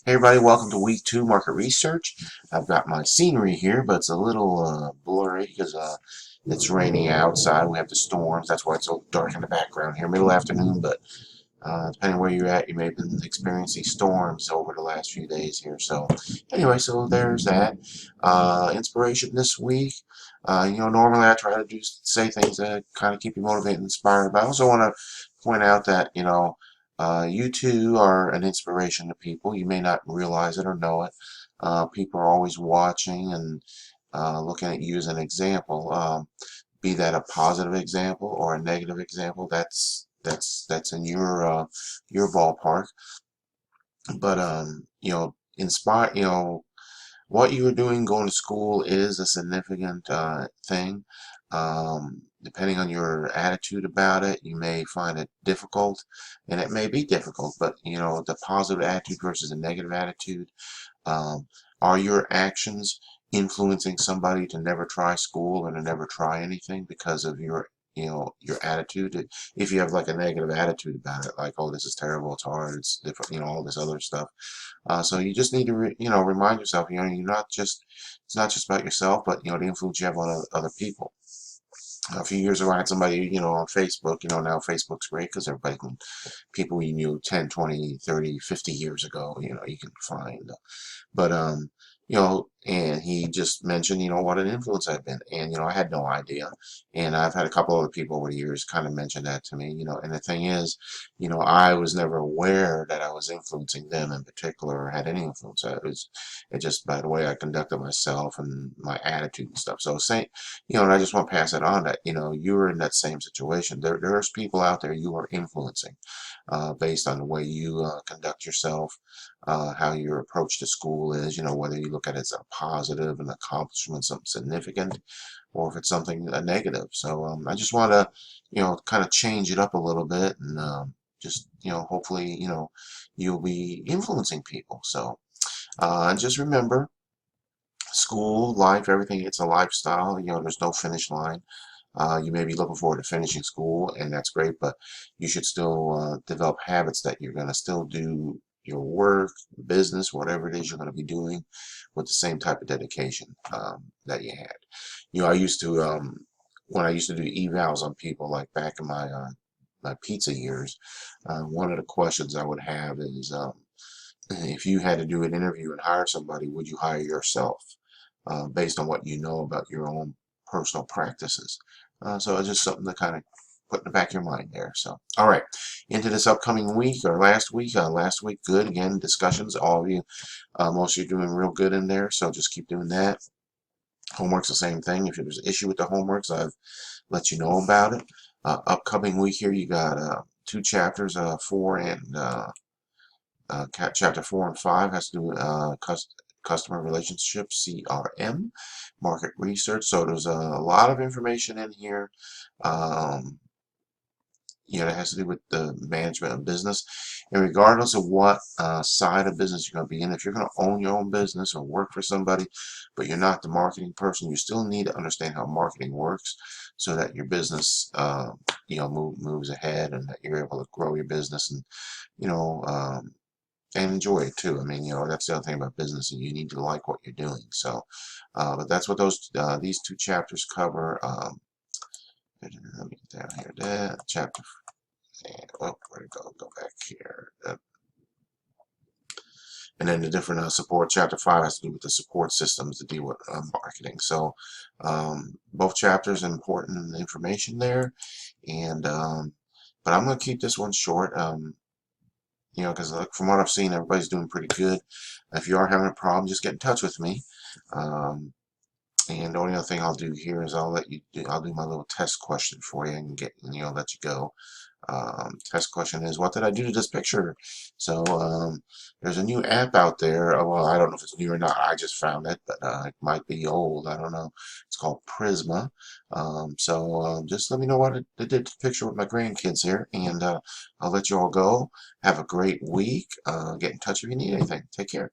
Hey everybody, welcome to week 2 market research. I've got my scenery here, but it's a little blurry because it's raining outside. We have the storms. That's why it's so dark in the background here. Middle afternoon, but depending where you're at, you may have been experiencing storms over the last few days here. So anyway, so there's that. Inspiration this week. Normally I try to say things that kind of keep you motivated and inspired, but I also want to point out that, you too are an inspiration to people. You may not realize it or know it. People are always watching and looking at you as an example. Be that a positive example or a negative example, that's in your ballpark. But inspire. What you are doing going to school is a significant thing. Depending on your attitude about it, you may find it difficult, and it may be difficult, but the positive attitude versus a negative attitude. Um, are your actions influencing somebody to never try school or to never try anything because of your attitude? If you have like a negative attitude about it, like, oh, this is terrible, it's hard, it's different, all this other stuff. So you just need to, remind yourself, it's not just about yourself, but, the influence you have on other people. A few years ago, I had somebody, on Facebook. Now Facebook's great because people you knew 10, 20, 30, 50 years ago, you can find. But and he just mentioned, what an influence I've been. And, I had no idea. And I've had a couple other people over the years kind of mention that to me, and the thing is, I was never aware that I was influencing them in particular or had any influence. It just by the way I conducted myself and my attitude and stuff. So saying, and I just want to pass it on that, you're in that same situation. There's people out there you are influencing based on the way you conduct yourself, how your approach to school is, whether you look at it as a positive, an accomplishment, something significant, or if it's something a negative. So I just want to, kind of change it up a little bit and just, hopefully, you'll be influencing people. So and just remember, school, life, everything, it's a lifestyle. There's no finish line. You may be looking forward to finishing school, and that's great, but you should still develop habits that you're going to still do your work, business, whatever it is you're going to be doing with the same type of dedication that you had. I used to, when I used to do evals on people, like back in my pizza years, one of the questions I would have is, if you had to do an interview and hire somebody, would you hire yourself based on what you know about your own personal practices? So it's just something to kind of put in the back of your mind there. So, all right, into this upcoming week or last week. Last week, good. Again, discussions. All of you, most of you doing real good in there. So just keep doing that. Homework's the same thing. If there's an issue with the homeworks, I've let you know about it. Upcoming week here, you got 2 chapters, chapter 4 and 5 has to do with customer relationships, CRM, market research. So there's a lot of information in here. That has to do with the management of business. And regardless of what side of business you're going to be in, if you're going to own your own business or work for somebody, but you're not the marketing person, you still need to understand how marketing works so that your business, moves ahead and that you're able to grow your business and, and enjoy it too. I mean, that's the other thing about business, and you need to like what you're doing. So, but that's what these 2 chapters cover. Let me get down here. That chapter. Where'd it go? Go back here. And then the different support. Chapter 5 has to do with the support systems to deal with marketing. So, both chapters important information there, and but I'm going to keep this one short. Because from what I've seen, everybody's doing pretty good. If you are having a problem, just get in touch with me. And the only other thing I'll do here is I'll do my little test question for you and let you go. Test question is, what did I do to this picture? So there's a new app out there. Well, I don't know if it's new or not. I just found it, but it might be old. I don't know. It's called Prisma. So just let me know what it did to the picture with my grandkids here, and I'll let you all go. Have a great week. Get in touch if you need anything. Take care.